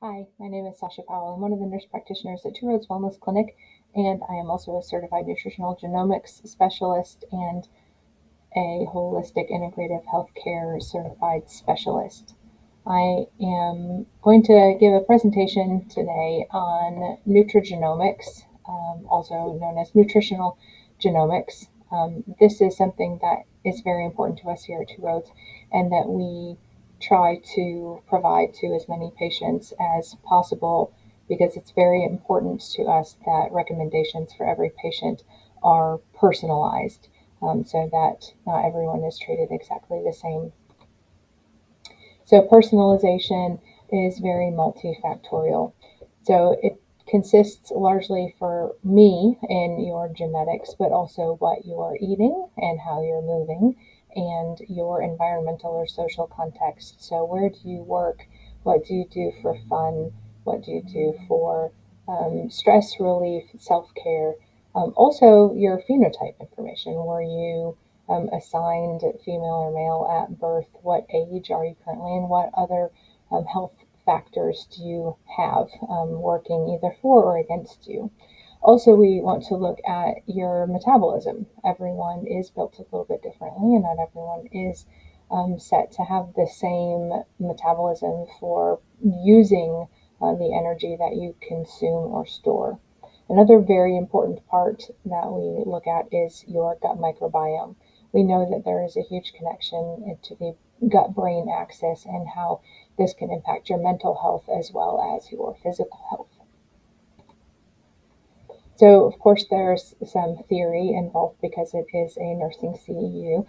Hi, my name is Sasha Powell. I'm one of the nurse practitioners at Two Roads Wellness Clinic, and I am also a certified nutritional genomics specialist and a holistic integrative healthcare certified specialist. I am going to give a presentation today on nutrigenomics, also known as nutritional genomics. This is something that is very important to us here at Two Roads, and that we try to provide to as many patients as possible, because it's very important to us that recommendations for every patient are personalized, so that not everyone is treated exactly the same. So personalization is very multifactorial. So it consists largely for me in your genetics, but also what you're eating and how you're moving and your environmental or social context. So where do you work? What do you do for fun? What do you do for stress relief, self-care? Also your phenotype information. Were you assigned female or male at birth? What age are you currently, and what other health factors do you have working either for or against you? Also, we want to look at your metabolism. Everyone is built a little bit differently, and not everyone is set to have the same metabolism for using the energy that you consume or store. Another very important part that we look at is your gut microbiome. We know that there is a huge connection to the gut-brain axis and how this can impact your mental health as well as your physical health. So, of course, there's some theory involved because it is a nursing CEU.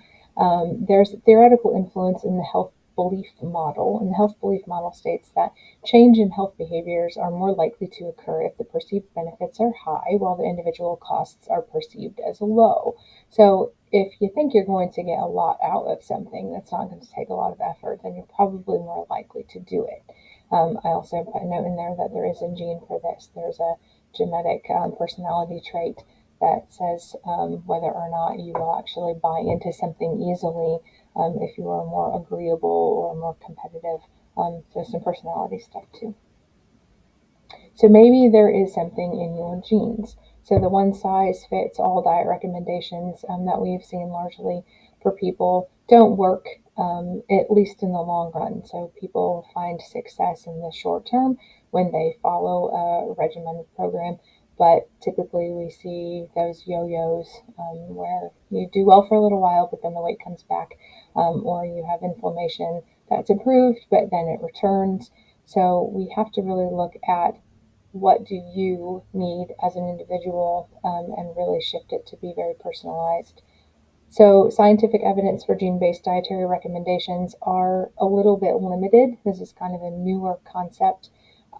There's theoretical influence in the health belief model, and the health belief model states that change in health behaviors are more likely to occur if the perceived benefits are high, while the individual costs are perceived as low. So, if you think you're going to get a lot out of something that's not going to take a lot of effort, then you're probably more likely to do it. I also put a note in there that there is a gene for this. There's a genetic personality trait that says whether or not you will actually buy into something easily, if you are more agreeable or more competitive. So some personality stuff too. So maybe there is something in your genes. So the one size fits all diet recommendations that we've seen largely for people don't work, at least in the long run. So people find success in the short term when they follow a regimented program. But typically we see those yo-yos where you do well for a little while, but then the weight comes back, or you have inflammation that's improved, but then it returns. So we have to really look at what do you need as an individual, and really shift it to be very personalized. So scientific evidence for gene-based dietary recommendations are a little bit limited. This is kind of a newer concept.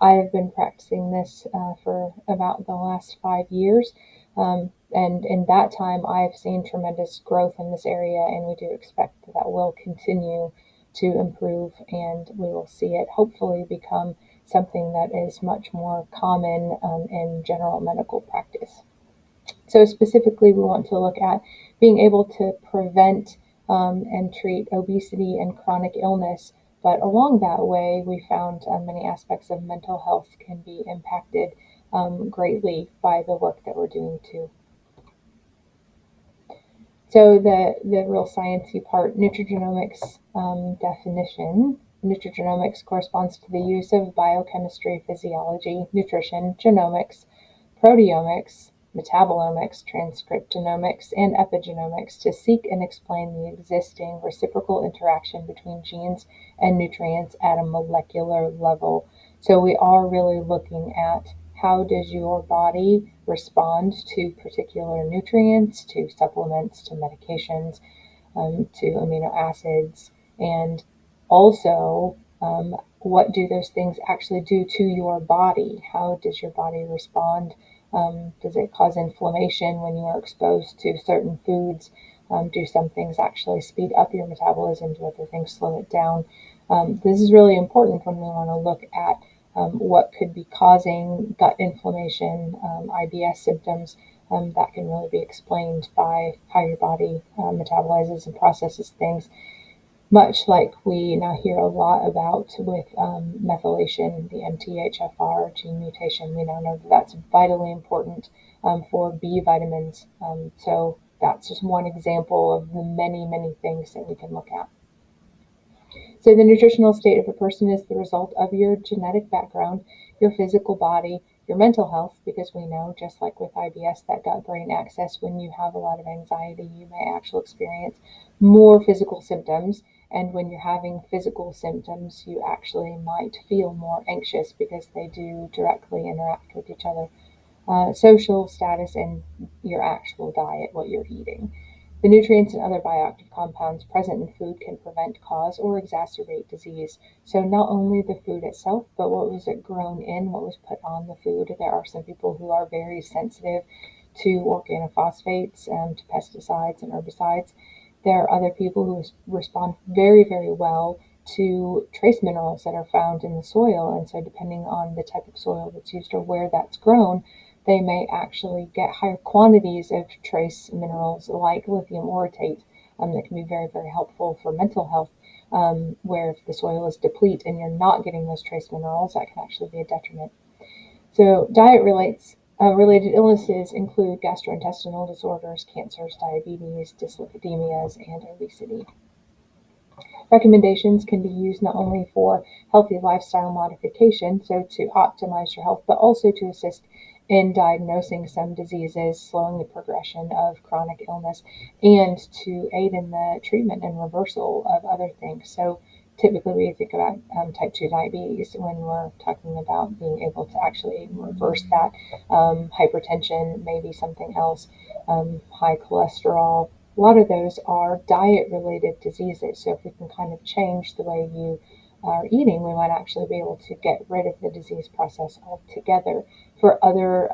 I have been practicing this for about the last 5 years. And in that time, I've seen tremendous growth in this area, and we do expect that that will continue to improve, and we will see it hopefully become something that is much more common in general medical practice. So specifically, we want to look at being able to prevent and treat obesity and chronic illness. But along that way, we found many aspects of mental health can be impacted greatly by the work that we're doing too. So the real sciencey part, nutrigenomics definition. Nutrigenomics corresponds to the use of biochemistry, physiology, nutrition, genomics, proteomics, metabolomics, transcriptomics, and epigenomics to seek and explain the existing reciprocal interaction between genes and nutrients at a molecular level. So we are really looking at how does your body respond to particular nutrients, to supplements, to medications, to amino acids, and also what do those things actually do to your body? How does your body respond? Does it cause inflammation when you are exposed to certain foods? Do some things actually speed up your metabolism? Do other things slow it down? This is really important when we want to look at what could be causing gut inflammation, IBS symptoms. That can really be explained by how your body metabolizes and processes things. much like we now hear a lot about with methylation, the MTHFR gene mutation. We now know that that's vitally important for B vitamins. So that's just one example of the many, many things that we can look at. So the nutritional state of a person is the result of your genetic background, your physical body, your mental health, because we know, just like with IBS, that gut-brain axis, when you have a lot of anxiety, you may actually experience more physical symptoms. And when you're having physical symptoms, you actually might feel more anxious because they do directly interact with each other. Social status, and your actual diet, what you're eating. The nutrients and other bioactive compounds present in food can prevent, cause, or exacerbate disease. So not only the food itself, but what was it grown in, what was put on the food. There are some people who are very sensitive to organophosphates, to pesticides and herbicides. There are other people who respond very, very well to trace minerals that are found in the soil. And so depending on the type of soil that's used or where that's grown, they may actually get higher quantities of trace minerals like lithium orotate that can be very, very helpful for mental health, where if the soil is depleted and you're not getting those trace minerals, that can actually be a detriment. So related illnesses include gastrointestinal disorders, cancers, diabetes, dyslipidemias, and obesity. Recommendations can be used not only for healthy lifestyle modification, so to optimize your health, but also to assist in diagnosing some diseases, slowing the progression of chronic illness, and to aid in the treatment and reversal of other things. So typically we think about type 2 diabetes when we're talking about being able to actually reverse that. Hypertension, maybe something else, high cholesterol. A lot of those are diet related diseases. So if we can kind of change the way you are eating, we might actually be able to get rid of the disease process altogether. For other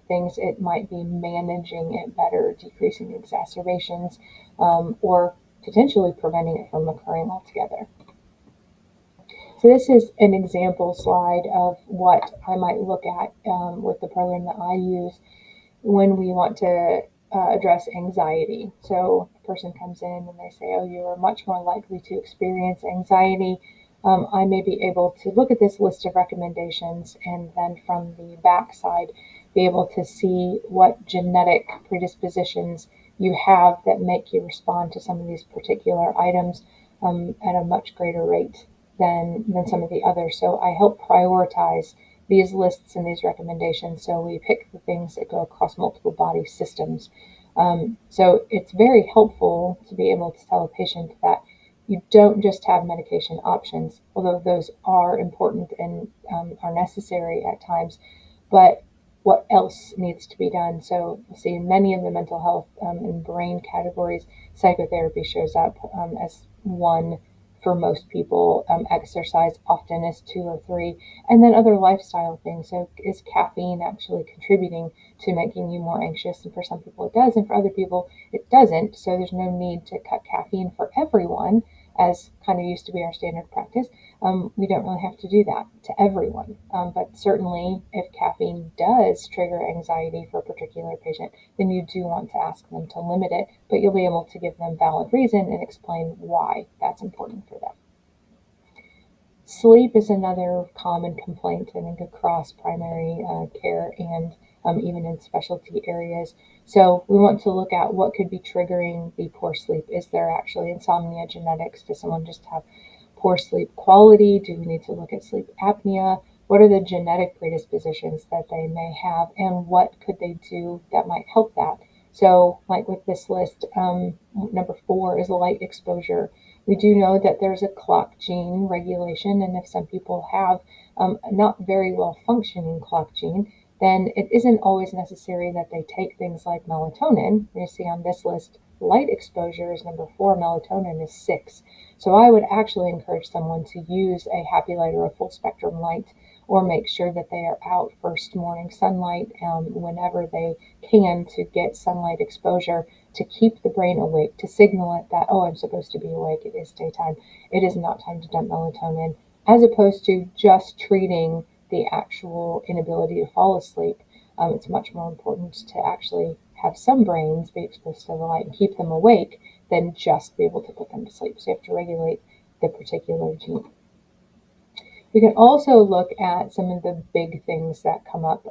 things, it might be managing it better, decreasing exacerbations, or potentially preventing it from occurring altogether. So this is an example slide of what I might look at with the program that I use when we want to address anxiety. So the person comes in and they say, oh, you are much more likely to experience anxiety. I may be able to look at this list of recommendations and then from the back side be able to see what genetic predispositions you have that make you respond to some of these particular items at a much greater rate than some of the others. So I help prioritize these lists and these recommendations. So we pick the things that go across multiple body systems. So it's very helpful to be able to tell a patient that you don't just have medication options, although those are important and are necessary at times, but what else needs to be done. So you see in many of the mental health and brain categories, psychotherapy shows up as one for most people. Exercise often is 2 or 3, and then other lifestyle things. So is caffeine actually contributing to making you more anxious? And for some people it does, and for other people it doesn't. So there's no need to cut caffeine for everyone, as kind of used to be our standard practice. We don't really have to do that to everyone. But certainly if caffeine does trigger anxiety for a particular patient, then you do want to ask them to limit it, but you'll be able to give them valid reason and explain why that's important for them. Sleep is another common complaint, I think, across primary care and even in specialty areas. So we want to look at what could be triggering the poor sleep. Is there actually insomnia genetics? Does someone just have poor sleep quality? Do we need to look at sleep apnea? What are the genetic predispositions that they may have, and what could they do that might help that? So, like with this list, number 4 is light exposure. We do know that there's a clock gene regulation, and if some people have not very well functioning clock gene, then it isn't always necessary that they take things like melatonin. You see on this list, light exposure is number 4, melatonin is 6. So I would actually encourage someone to use a happy light or a full spectrum light, or make sure that they are out first morning sunlight whenever they can to get sunlight exposure, to keep the brain awake, to signal it that, oh, I'm supposed to be awake, it is daytime, it is not time to dump melatonin, as opposed to just treating the actual inability to fall asleep. It's much more important to actually have some brains be exposed to the light and keep them awake than just be able to put them to sleep. So you have to regulate the particular gene. We can also look at some of the big things that come up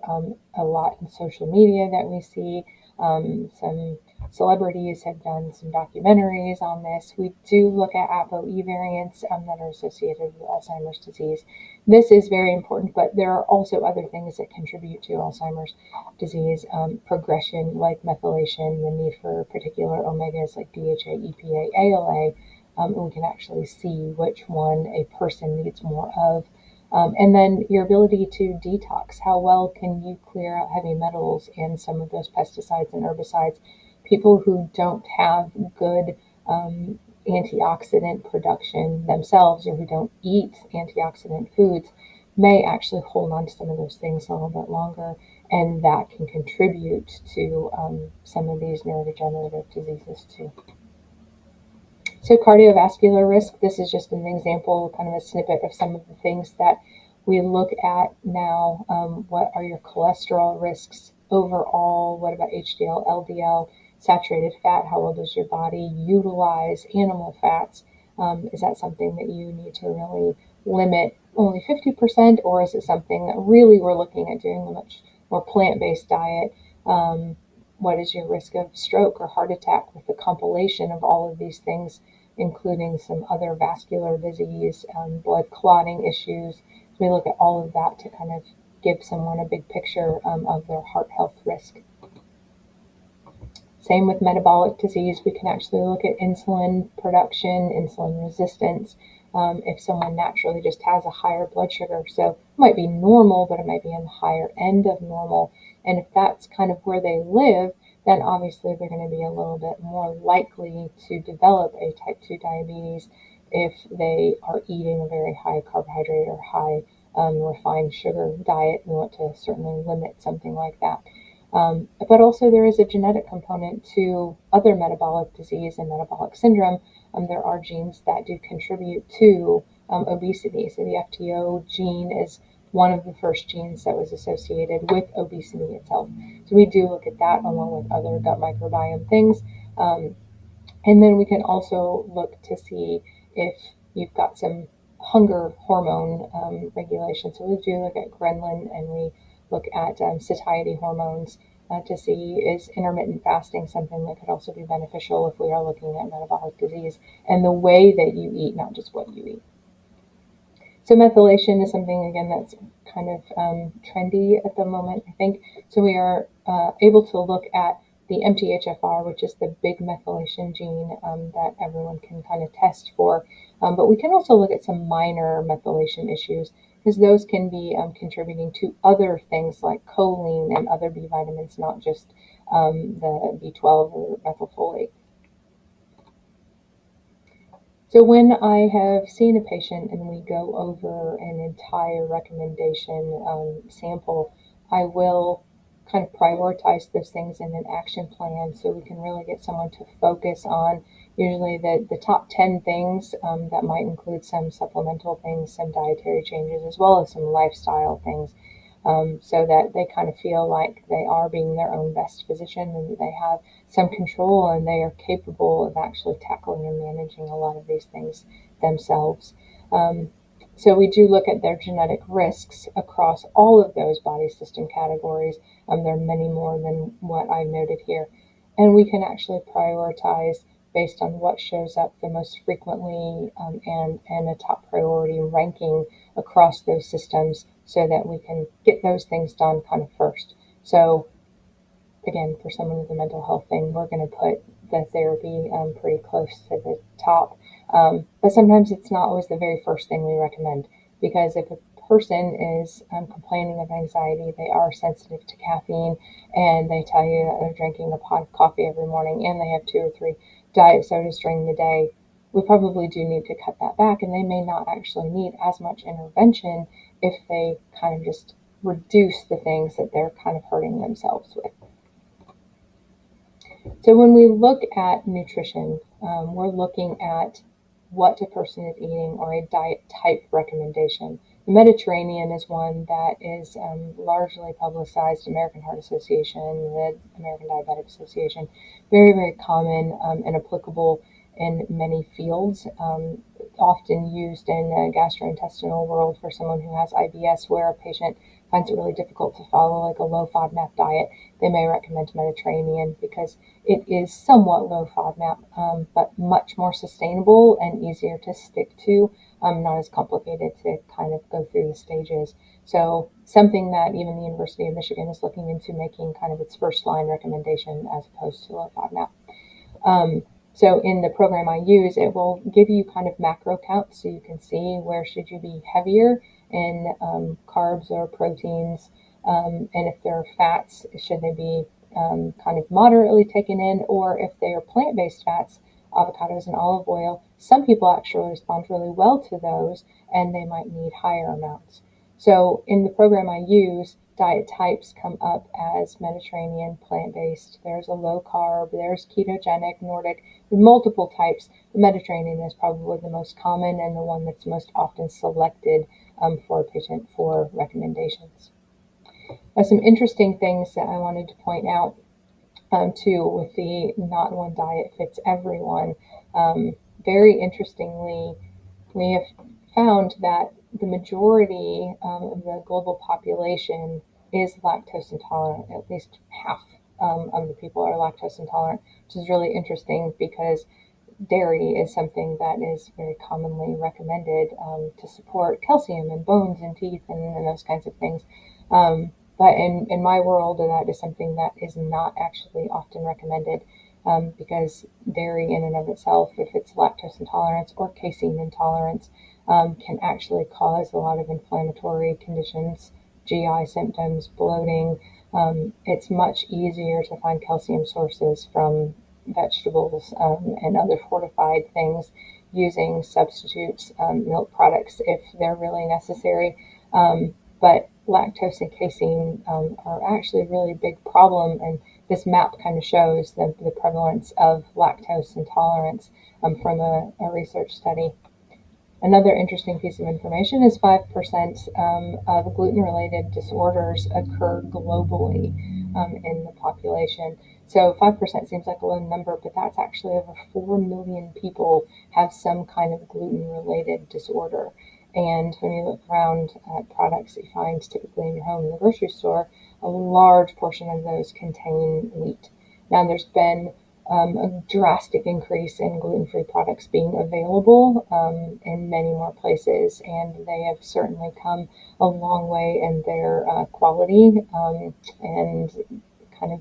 a lot in social media that we see. Some celebrities have done some documentaries on this. We do look at ApoE variants that are associated with Alzheimer's disease. This is very important, but there are also other things that contribute to Alzheimer's disease progression, like methylation, the need for particular omegas like DHA, EPA, ALA. And we can actually see which one a person needs more of. And then your ability to detox. How well can you clear out heavy metals and some of those pesticides and herbicides? People who don't have good antioxidant production themselves, or who don't eat antioxidant foods, may actually hold on to some of those things a little bit longer, and that can contribute to some of these neurodegenerative diseases too. So cardiovascular risk, this is just an example, kind of a snippet of some of the things that we look at now. What are your cholesterol risks overall? What about HDL, LDL, saturated fat? How well does your body utilize animal fats? Is that something that you need to really limit only 50%, or is it something that really we're looking at doing a much more plant-based diet? What is your risk of stroke or heart attack with the compilation of all of these things, including some other vascular disease, blood clotting issues? So we look at all of that to kind of give someone a big picture of their heart health risk. Same with metabolic disease. We can actually look at insulin production, insulin resistance, if someone naturally just has a higher blood sugar. So it might be normal, but it might be on the higher end of normal. And if that's kind of where they live, then obviously they're going to be a little bit more likely to develop a type 2 diabetes if they are eating a very high carbohydrate or high refined sugar diet. We want to certainly limit something like that. But also there is a genetic component to other metabolic disease and metabolic syndrome. There are genes that do contribute to obesity. So the FTO gene is one of the first genes that was associated with obesity itself. So we do look at that along with other gut microbiome things. And then we can also look to see if you've got some hunger hormone regulation. So we do look at ghrelin, and we look at satiety hormones to see, is intermittent fasting something that could also be beneficial if we are looking at metabolic disease, and the way that you eat, not just what you eat. So methylation is something, again, that's kind of trendy at the moment, I think. So we are able to look at the MTHFR, which is the big methylation gene that everyone can kind of test for. But we can also look at some minor methylation issues, because those can be contributing to other things like choline and other B vitamins, not just the B12 or methylfolate. So when I have seen a patient and we go over an entire recommendation sample, I will kind of prioritize those things in an action plan so we can really get someone to focus on usually the top 10 things that might include some supplemental things, some dietary changes, as well as some lifestyle things, so that they kind of feel like they are being their own best physician and they have some control and they are capable of actually tackling and managing a lot of these things themselves. So we do look at their genetic risks across all of those body system categories. There are many more than what I noted here. And we can actually prioritize based on what shows up the most frequently and a top priority ranking across those systems, so that we can get those things done kind of first. So again, for someone with a mental health thing, we're going to put the therapy pretty close to the top. But sometimes it's not always the very first thing we recommend, because if a person is complaining of anxiety, they are sensitive to caffeine, and they tell you that they're drinking a pot of coffee every morning and they have 2 or 3 diet sodas during the day, we probably do need to cut that back, and they may not actually need as much intervention if they kind of just reduce the things that they're kind of hurting themselves with. So when we look at nutrition, we're looking at what a person is eating, or a diet type recommendation. The Mediterranean is one that is largely publicized. American Heart Association, the American Diabetic Association, very, very common and applicable in many fields, often used in the gastrointestinal world for someone who has IBS, where a patient finds it really difficult to follow like a low FODMAP diet. They may recommend Mediterranean because it is somewhat low FODMAP, but much more sustainable and easier to stick to, not as complicated to kind of go through the stages. So something that even the University of Michigan is looking into making kind of its first line recommendation as opposed to low FODMAP. So in the program I use, it will give you kind of macro counts so you can see where should you be heavier in carbs or proteins, and if there are fats, should they be kind of moderately taken in, or if they are plant-based fats, avocados and olive oil, some people actually respond really well to those and they might need higher amounts. So in the program I use, diet types come up as Mediterranean, plant-based. There's a low carb, there's ketogenic, Nordic, multiple types. The Mediterranean is probably the most common and the one that's most often selected for a patient for recommendations. Some interesting things that I wanted to point out too with the not one diet fits everyone. Very interestingly, we have found that the majority of the global population is lactose intolerant. At least half of the people are lactose intolerant, which is really interesting because dairy is something that is very commonly recommended to support calcium in bones and teeth and those kinds of things. But in my world, that is something that is not actually often recommended because dairy in and of itself, if it's lactose intolerance or casein intolerance, can actually cause a lot of inflammatory conditions, GI symptoms, bloating. It's much easier to find calcium sources from vegetables and other fortified things using substitutes, milk products if they're really necessary. But lactose and casein are actually a really big problem, and this map kind of shows the prevalence of lactose intolerance from a research study. Another interesting piece of information is 5% of gluten-related disorders occur globally in the population. So 5% seems like a low number, but that's actually over 4 million people have some kind of gluten-related disorder. And when you look around at products that you find typically in your home in the grocery store, a large portion of those contain wheat. Now there's been a drastic increase in gluten-free products being available in many more places, and they have certainly come a long way in their quality and kind of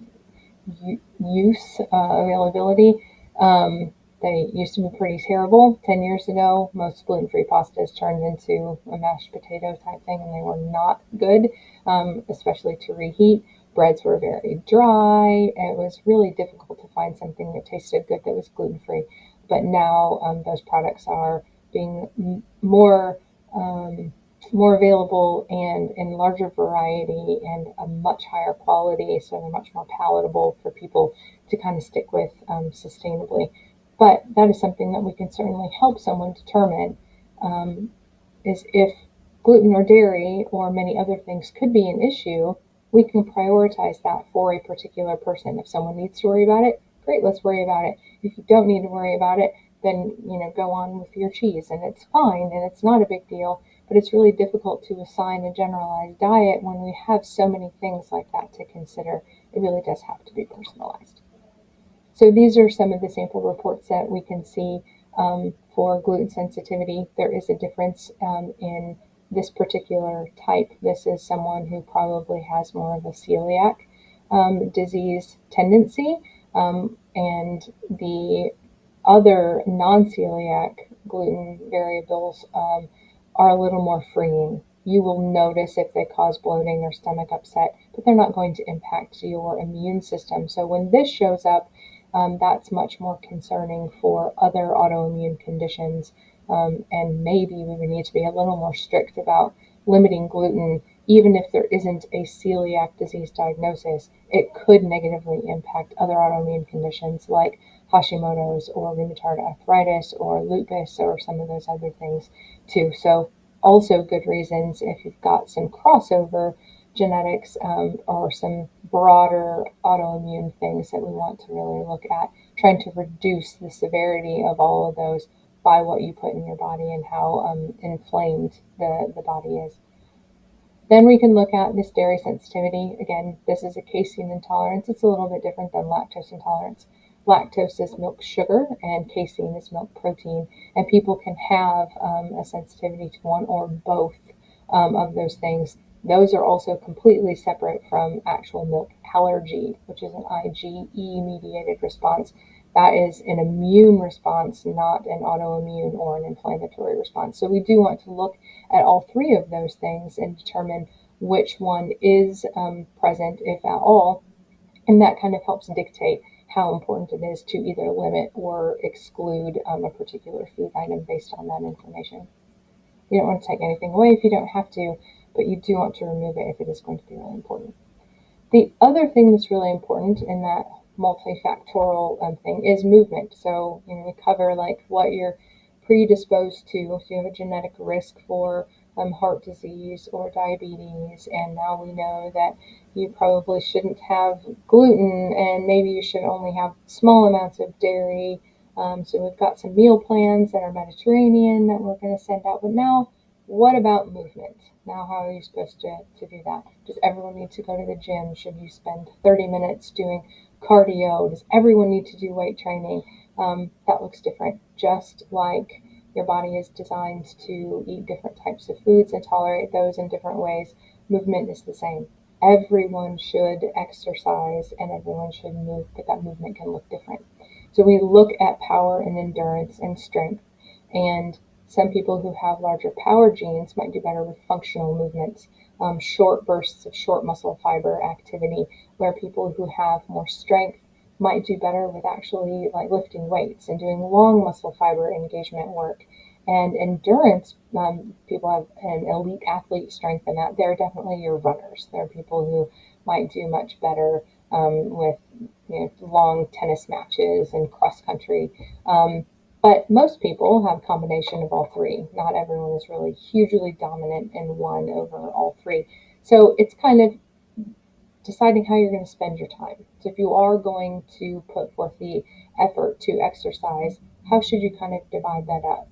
use availability. They used to be pretty terrible 10 years ago. Most gluten-free pastas turned into a mashed potato type thing, and they were not good, especially to reheat. Breads were very dry. It was really difficult to find something that tasted good that was gluten-free. But now those products are being more available and in larger variety and a much higher quality, so they're much more palatable for people to kind of stick with sustainably. But that is something that we can certainly help someone determine is if gluten or dairy or many other things could be an issue. We can prioritize that for a particular person. If someone needs to worry about it, great, let's worry about it. If you don't need to worry about it, then go on with your cheese, and it's fine and it's not a big deal. But it's really difficult to assign a generalized diet when we have so many things like that to consider. It really does have to be personalized. So these are some of the sample reports that we can see for gluten sensitivity. There is a difference in this particular type. This is someone who probably has more of a celiac disease tendency, and the other non-celiac gluten variables are a little more freeing. You will notice if they cause bloating or stomach upset, but they're not going to impact your immune system. So when this shows up, that's much more concerning for other autoimmune conditions, and maybe we would need to be a little more strict about limiting gluten. Even if there isn't a celiac disease diagnosis, it could negatively impact other autoimmune conditions like Hashimoto's or rheumatoid arthritis or lupus or some of those other things too. So also good reasons if you've got some crossover genetics or some broader autoimmune things that we want to really look at, trying to reduce the severity of all of those by what you put in your body and how inflamed the body is. Then we can look at this dairy sensitivity. Again, this is a casein intolerance. It's a little bit different than lactose intolerance. Lactose is milk sugar and casein is milk protein, and people can have a sensitivity to one or both of those things. Those are also completely separate from actual milk allergy, which is an IgE mediated response. That is an immune response, not an autoimmune or an inflammatory response. So we do want to look at all three of those things and determine which one is present, if at all, and that kind of helps dictate how important it is to either limit or exclude a particular food item based on that information. You don't want to take anything away if you don't have to, but you do want to remove it if it is going to be really important. The other thing that's really important in that multifactorial thing is movement. So, we cover like what you're predisposed to. If you have a genetic risk for heart disease or diabetes, and now we know that you probably shouldn't have gluten, and maybe you should only have small amounts of dairy. So we've got some meal plans that are Mediterranean that we're going to send out. But now, what about movement? Now, how are you supposed to do that? Does everyone need to go to the gym? Should you spend 30 minutes doing cardio? Does everyone need to do weight training? That looks different. Just like your body is designed to eat different types of foods and tolerate those in different ways, movement is the same. Everyone should exercise and everyone should move, but that movement can look different. So we look at power and endurance and strength, and some people who have larger power genes might do better with functional movements, short bursts of short muscle fiber activity, where people who have more strength might do better with actually like lifting weights and doing long muscle fiber engagement work. And endurance, people have an elite athlete strength in that. They're definitely your runners. There are people who might do much better with long tennis matches and cross country. But most people have a combination of all three. Not everyone is really hugely dominant in one over all three. So it's kind of deciding how you're going to spend your time. So if you are going to put forth the effort to exercise, how should you kind of divide that up?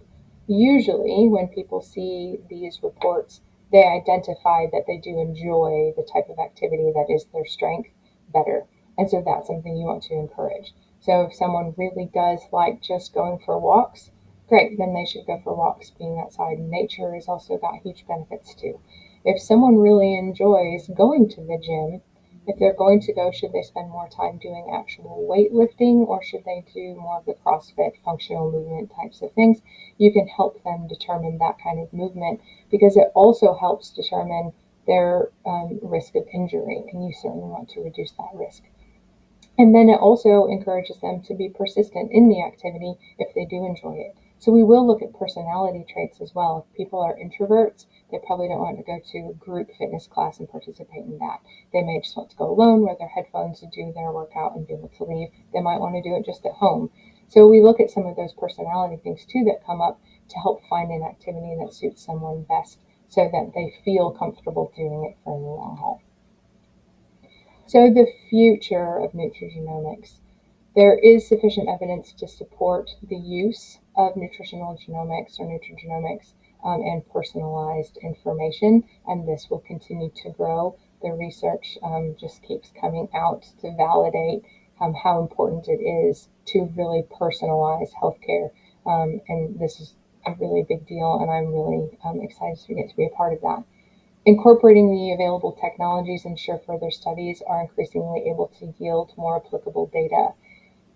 Usually when people see these reports, they identify that they do enjoy the type of activity that is their strength better. And so that's something you want to encourage. So if someone really does like just going for walks, great, then they should go for walks. Being outside in nature has also got huge benefits too. If someone really enjoys going to the gym, if they're going to go, should they spend more time doing actual weightlifting, or should they do more of the CrossFit functional movement types of things? You can help them determine that kind of movement, because it also helps determine their risk of injury, and you certainly want to reduce that risk. And then it also encourages them to be persistent in the activity if they do enjoy it. So we will look at personality traits as well. If people are introverts, they probably don't want to go to a group fitness class and participate in that. They may just want to go alone, wear their headphones to do their workout and be able to leave. They might want to do it just at home. So we look at some of those personality things too that come up to help find an activity that suits someone best so that they feel comfortable doing it for the long haul. So the future of nutrigenomics. There is sufficient evidence to support the use of nutritional genomics or nutrigenomics and personalized information, and this will continue to grow. The research just keeps coming out to validate how important it is to really personalize healthcare, and this is a really big deal, and I'm really excited to get to be a part of that. Incorporating the available technologies ensure further studies are increasingly able to yield more applicable data.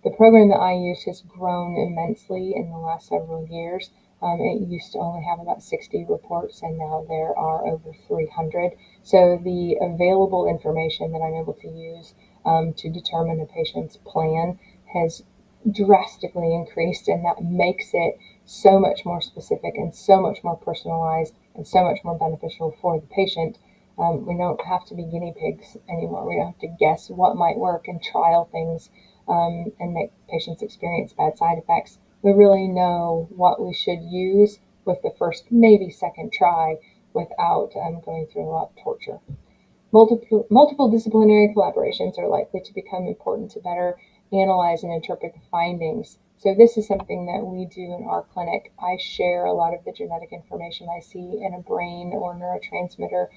The program that I use has grown immensely in the last several years. It used to only have about 60 reports, and now there are over 300. So the available information that I'm able to use to determine a patient's plan has drastically increased, and that makes it so much more specific and so much more personalized and so much more beneficial for the patient. We don't have to be guinea pigs anymore. We don't have to guess what might work and trial things and make patients experience bad side effects. We really know what we should use with the first, maybe second try without going through a lot of torture. Multiple disciplinary collaborations are likely to become important to better analyze and interpret the findings. So this is something that we do in our clinic. I share a lot of the genetic information I see in a brain or neurotransmitter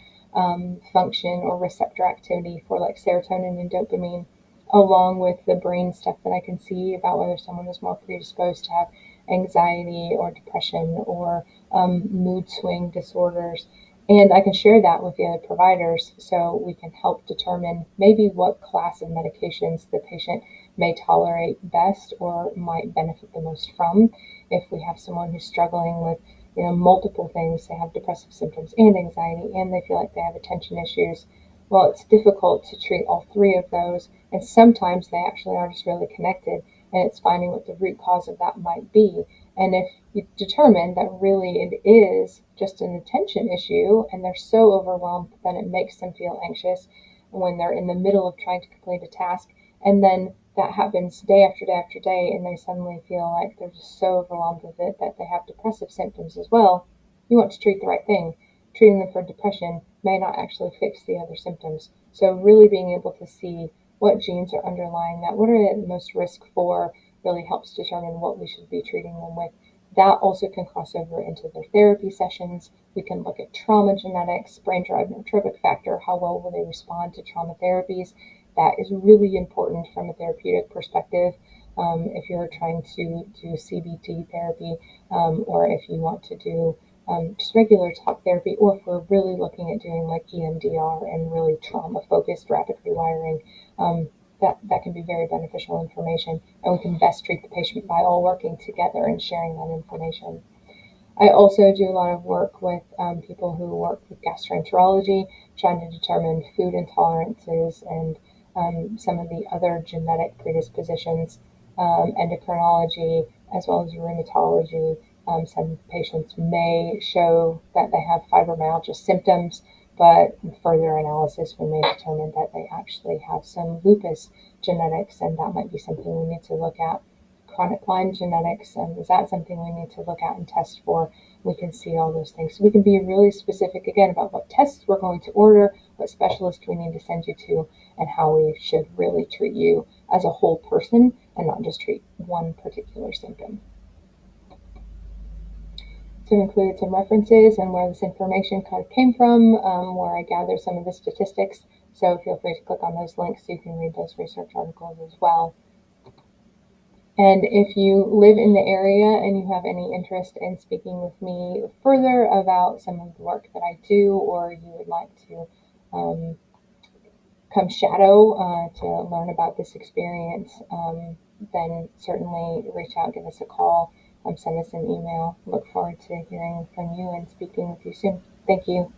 function or receptor activity for like serotonin and dopamine, along with the brain stuff that I can see about whether someone is more predisposed to have anxiety or depression or mood swing disorders. And I can share that with the other providers so we can help determine maybe what class of medications the patient may tolerate best or might benefit the most from. If we have someone who's struggling with multiple things, they have depressive symptoms and anxiety, and they feel like they have attention issues, well, it's difficult to treat all three of those, and sometimes they actually are just really connected, and it's finding what the root cause of that might be. And if you determine that really it is just an attention issue and they're so overwhelmed that it makes them feel anxious when they're in the middle of trying to complete a task, and then that happens day after day after day, and they suddenly feel like they're just so overwhelmed with it that they have depressive symptoms as well, you want to treat the right thing. Treating them for depression may not actually fix the other symptoms. So really being able to see what genes are underlying that, what are they at most risk for, really helps determine what we should be treating them with. That also can cross over into their therapy sessions. We can look at trauma genetics, brain-derived neurotrophic factor, how well will they respond to trauma therapies. That is really important from a therapeutic perspective. If you're trying to do CBT therapy, or if you want to do just regular talk therapy, or if we're really looking at doing like EMDR and really trauma-focused rapid rewiring, that can be very beneficial information, and we can best treat the patient by all working together and sharing that information. I also do a lot of work with people who work with gastroenterology, trying to determine food intolerances and some of the other genetic predispositions, endocrinology, as well as rheumatology. Some patients may show that they have fibromyalgia symptoms, but further analysis we may determine that they actually have some lupus genetics, and that might be something we need to look at. Chronic Lyme genetics, is that something we need to look at and test for? We can see all those things. So we can be really specific again about what tests we're going to order, what specialist we need to send you to, and how we should really treat you as a whole person and not just treat one particular symptom. To include some references and where this information kind of came from, where I gathered some of the statistics. So feel free to click on those links so you can read those research articles as well. And if you live in the area and you have any interest in speaking with me further about some of the work that I do, or you would like to come shadow to learn about this experience, then certainly reach out, give us a call, send us an email. Look forward to hearing from you and speaking with you soon. Thank you.